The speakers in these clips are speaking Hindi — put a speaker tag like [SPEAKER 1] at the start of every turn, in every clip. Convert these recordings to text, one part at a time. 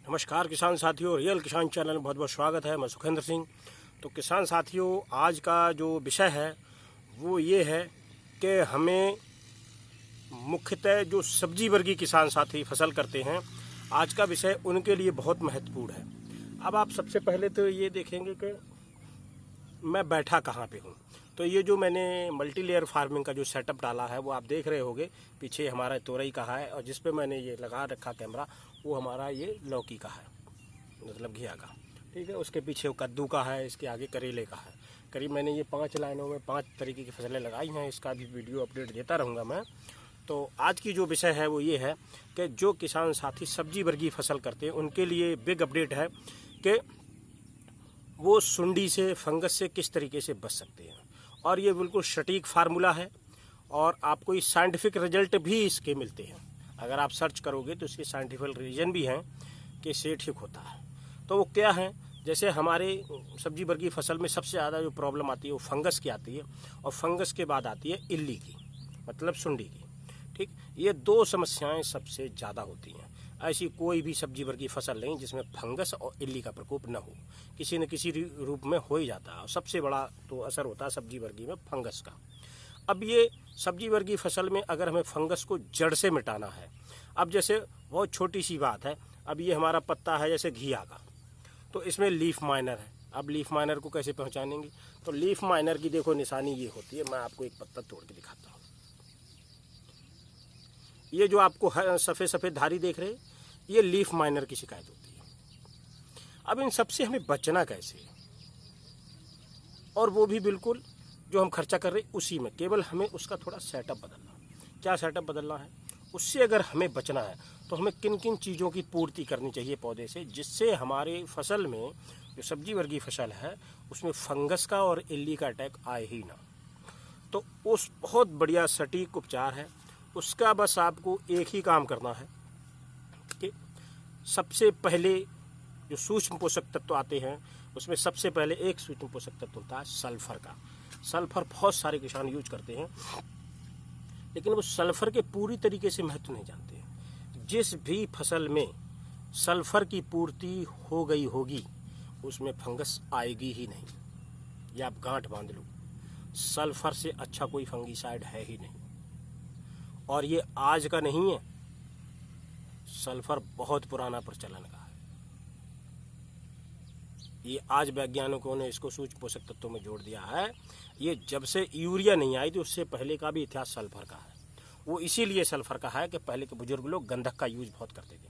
[SPEAKER 1] नमस्कार किसान साथियों, रियल किसान चैनल में बहुत बहुत स्वागत है। मैं सुखेंद्र सिंह। तो किसान साथियों, आज का जो विषय है वो ये है कि हमें मुख्यतः जो सब्जी वर्गीय किसान साथी फसल करते हैं, आज का विषय उनके लिए बहुत महत्वपूर्ण है। अब आप सबसे पहले तो ये देखेंगे कि मैं बैठा कहाँ पे हूँ। तो ये जो मैंने मल्टी लेयर फार्मिंग का जो सेटअप डाला है वो आप देख रहे होंगे। पीछे हमारा तोरई का है और जिस पे मैंने ये लगा रखा कैमरा वो हमारा ये लौकी का है, मतलब घिया का। ठीक है, उसके पीछे वो कद्दू का है, इसके आगे करेले का है। करीब मैंने ये 5 लाइनों में 5 तरीके की फसलें लगाई हैं। इसका भी वीडियो अपडेट देता रहूँगा मैं। तो आज की जो विषय है वो ये है कि जो किसान साथी सब्जी वर्गीय फसल करते हैं उनके लिए बिग अपडेट है कि वो सुंडी से, फंगस से किस तरीके से बच सकते हैं। और ये बिल्कुल सटीक फार्मूला है और आपको ये साइंटिफिक रिजल्ट भी इसके मिलते हैं। अगर आप सर्च करोगे तो इसके साइंटिफिक रीजन भी हैं कि इससे ठीक होता है। तो वो क्या है, जैसे हमारे सब्जी वर्गीय फसल में सबसे ज़्यादा जो प्रॉब्लम आती है वो फंगस की आती है और फंगस के बाद आती है इल्ली की, मतलब सुंडी की। ठीक, ये 2 समस्याएं सबसे ज़्यादा होती हैं। ऐसी कोई भी सब्जी वर्गीय फसल नहीं जिसमें फंगस और इल्ली का प्रकोप न हो, किसी न किसी रूप में हो ही जाता है। और सबसे बड़ा तो असर होता है सब्जी वर्गीय में फंगस का। अब ये सब्जी वर्गीय फसल में अगर हमें फंगस को जड़ से मिटाना है, अब जैसे बहुत छोटी सी बात है, अब ये हमारा पत्ता है जैसे घिया का, तो इसमें लीफ माइनर है। अब लीफ माइनर को कैसे पहचानेंगे? तो लीफ माइनर की देखो निशानी ये होती है। मैं आपको एक पत्ता तोड़ के दिखाता हूँ। ये जो आपको सफ़ेद सफ़ेद धारी देख रहे हैं, ये लीफ माइनर की शिकायत होती है। अब इन सबसे हमें बचना कैसे, और वो भी बिल्कुल जो हम खर्चा कर रहे हैं उसी में, केवल हमें उसका थोड़ा सेटअप बदलना। क्या सेटअप बदलना है? उससे अगर हमें बचना है तो हमें किन किन चीज़ों की पूर्ति करनी चाहिए पौधे से, जिससे हमारे फसल में जो सब्जी वर्गीय फसल है उसमें फंगस का और इल्ली का अटैक आए ही ना। तो उस बहुत बढ़िया सटीक उपचार है उसका। बस आपको एक ही काम करना है कि सबसे पहले जो सूक्ष्म पोषक तत्व आते हैं उसमें सबसे पहले एक सूक्ष्म पोषक तत्व होता है सल्फर का। सल्फर बहुत सारे किसान यूज करते हैं, लेकिन वो सल्फर के पूरी तरीके से महत्व नहीं जानते हैं। जिस भी फसल में सल्फर की पूर्ति हो गई होगी उसमें फंगस आएगी ही नहीं। ये आप गांठ बांध लो, सल्फर से अच्छा कोई फंगीसाइड है ही नहीं। और ये आज का नहीं है, सल्फर बहुत पुराना प्रचलन का है। ये आज वैज्ञानिकों ने इसको सूक्ष्म पोषक तत्वों में जोड़ दिया है। ये जब से यूरिया नहीं आई थी उससे पहले का भी इतिहास सल्फर का है। वो इसीलिए सल्फर का है कि पहले के बुजुर्ग लोग गंधक का यूज बहुत करते थे,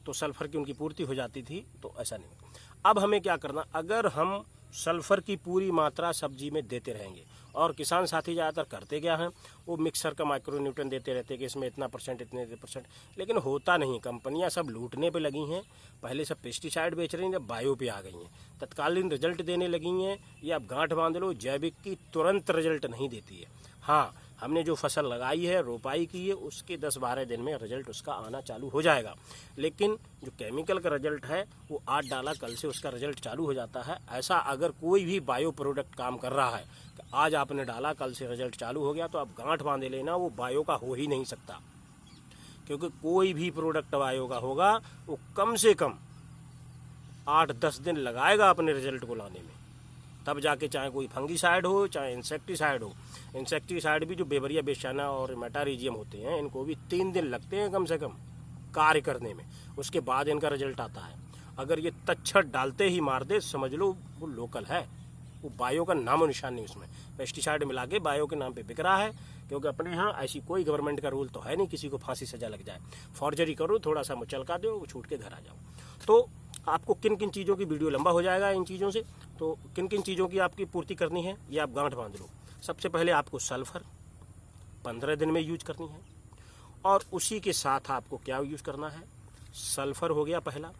[SPEAKER 1] तो सल्फर की उनकी पूर्ति हो जाती थी। तो ऐसा नहीं। अब हमें क्या करना, अगर हम सल्फर की पूरी मात्रा सब्जी में देते रहेंगे, और किसान साथी ज़्यादातर करते क्या हैं, वो मिक्सर का माइक्रोन्यूट्रन देते रहते हैं कि इसमें इतना परसेंट, इतने परसेंट, लेकिन होता नहीं। कंपनियां सब लूटने पे लगी हैं। पहले सब पेस्टिसाइड बेच रही हैं, जब बायो पे आ गई हैं, तत्कालीन रिजल्ट देने लगी हैं। ये आप गांठ बांध लो, जैविक की तुरंत रिजल्ट नहीं देती है। हाँ, हमने जो फसल लगाई है, रोपाई की है, उसके 10-12 दिन में रिजल्ट उसका आना चालू हो जाएगा। लेकिन जो केमिकल का रिजल्ट है वो आज डाला कल से उसका रिजल्ट चालू हो जाता है। ऐसा अगर कोई भी बायो प्रोडक्ट काम कर रहा है कि आज आपने डाला कल से रिजल्ट चालू हो गया, तो आप गांठ बांधे लेना, वो बायो का हो ही नहीं सकता। क्योंकि कोई भी प्रोडक्ट बायो का होगा वो कम से कम 8-10 दिन लगाएगा अपने रिजल्ट को लाने में, तब जाके चाहे कोई फंगीसाइड हो चाहे इंसेक्टिसाइड हो। इंसेक्टिसाइड भी जो बेवरिया बेचाना और मेटारिजियम होते हैं, इनको भी 3 दिन लगते हैं कम से कम कार्य करने में, उसके बाद इनका रिजल्ट आता है। अगर ये तच्छर डालते ही मार दे, समझ लो वो लोकल है, वो बायो का नामो निशान नहीं। उसमें पेस्टिसाइड मिला के बायो के नाम पे बिक रहा है। क्योंकि अपने यहाँ ऐसी कोई गवर्नमेंट का रूल तो है नहीं किसी को फांसी सजा लग जाए। फॉर्जरी करो, थोड़ा सा मुचलका दो, छूट के घर आ जाओ। तो आपको किन किन चीज़ों की, वीडियो लंबा हो जाएगा इन चीज़ों से, तो किन किन चीज़ों की आपकी पूर्ति करनी है ये आप गांठ बांध लो। सबसे पहले आपको सल्फर 15 दिन में यूज करनी है, और उसी के साथ आपको क्या यूज करना है, सल्फर हो गया पहला,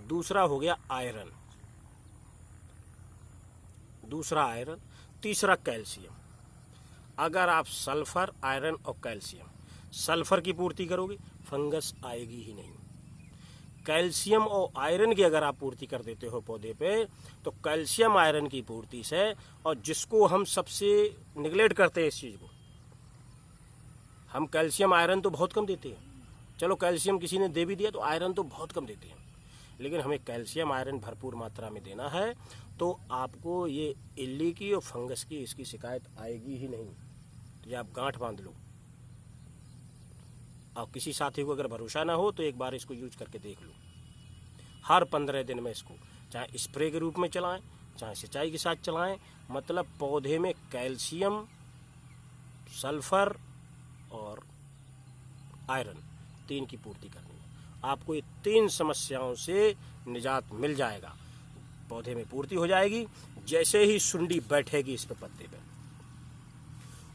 [SPEAKER 1] दूसरा हो गया आयरन, दूसरा आयरन, तीसरा कैल्शियम। अगर आप सल्फर, आयरन और कैल्शियम, सल्फर की पूर्ति करोगे फंगस आएगी ही नहीं। कैल्शियम और आयरन की अगर आप पूर्ति कर देते हो पौधे पे, तो कैल्शियम आयरन की पूर्ति से, और जिसको हम सबसे निगलेक्ट करते हैं इस चीज़ को, हम कैल्शियम आयरन तो बहुत कम देते हैं, चलो कैल्शियम किसी ने दे भी दिया तो आयरन तो बहुत कम देते हैं, लेकिन हमें कैल्शियम आयरन भरपूर मात्रा में देना है तो आपको ये इल्ली की और फंगस की इसकी शिकायत आएगी ही नहीं। तो ये आप गांठ बांध लो। और किसी साथी को अगर भरोसा ना हो तो एक बार इसको यूज करके देख लो। हर 15 दिन में इसको चाहे स्प्रे के रूप में चलाएं, चाहे सिंचाई के साथ चलाएं, मतलब पौधे में कैल्शियम, सल्फर और आयरन 3 की पूर्ति करनी है। आपको ये 3 समस्याओं से निजात मिल जाएगा, पौधे में पूर्ति हो जाएगी। जैसे ही सुंडी बैठेगी इस पे पत्ते पे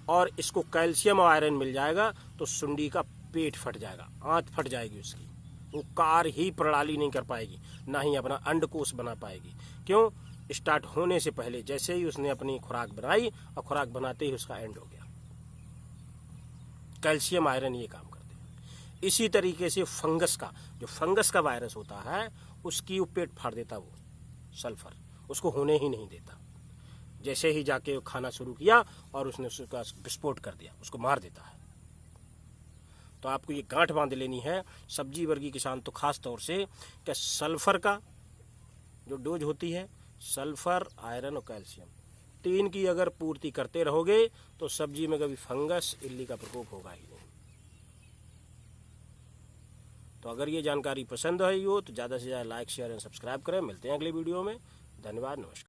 [SPEAKER 1] और इसको कैल्शियम और आयरन मिल जाएगा तो सुंडी का पेट फट जाएगा, आंत फट जाएगी उसकी, वो कार्य ही प्रणाली नहीं कर पाएगी, ना ही अपना अंडकोश बना पाएगी। क्यों? स्टार्ट होने से पहले जैसे ही उसने अपनी खुराक बनाई और खुराक बनाते ही उसका एंड हो गया। कैल्शियम आयरन ये काम करते हैं। इसी तरीके से फंगस का, जो फंगस का वायरस होता है उसकी वो पेट फाड़ देता, वो सल्फर उसको होने ही नहीं देता। जैसे ही जाके खाना शुरू किया और उसने उसका विस्फोट कर दिया, उसको मार देता है। तो आपको ये गांठ बांध लेनी है सब्जी वर्गीय किसान तो खास तौर से, कि सल्फर का जो डोज होती है, सल्फर, आयरन और कैल्शियम 3 की अगर पूर्ति करते रहोगे तो सब्जी में कभी फंगस, इल्ली का प्रकोप होगा ही नहीं। तो अगर ये जानकारी पसंद आई हो तो ज़्यादा से ज़्यादा लाइक, शेयर एंड सब्सक्राइब करें। मिलते हैं अगले वीडियो में। धन्यवाद, नमस्कार।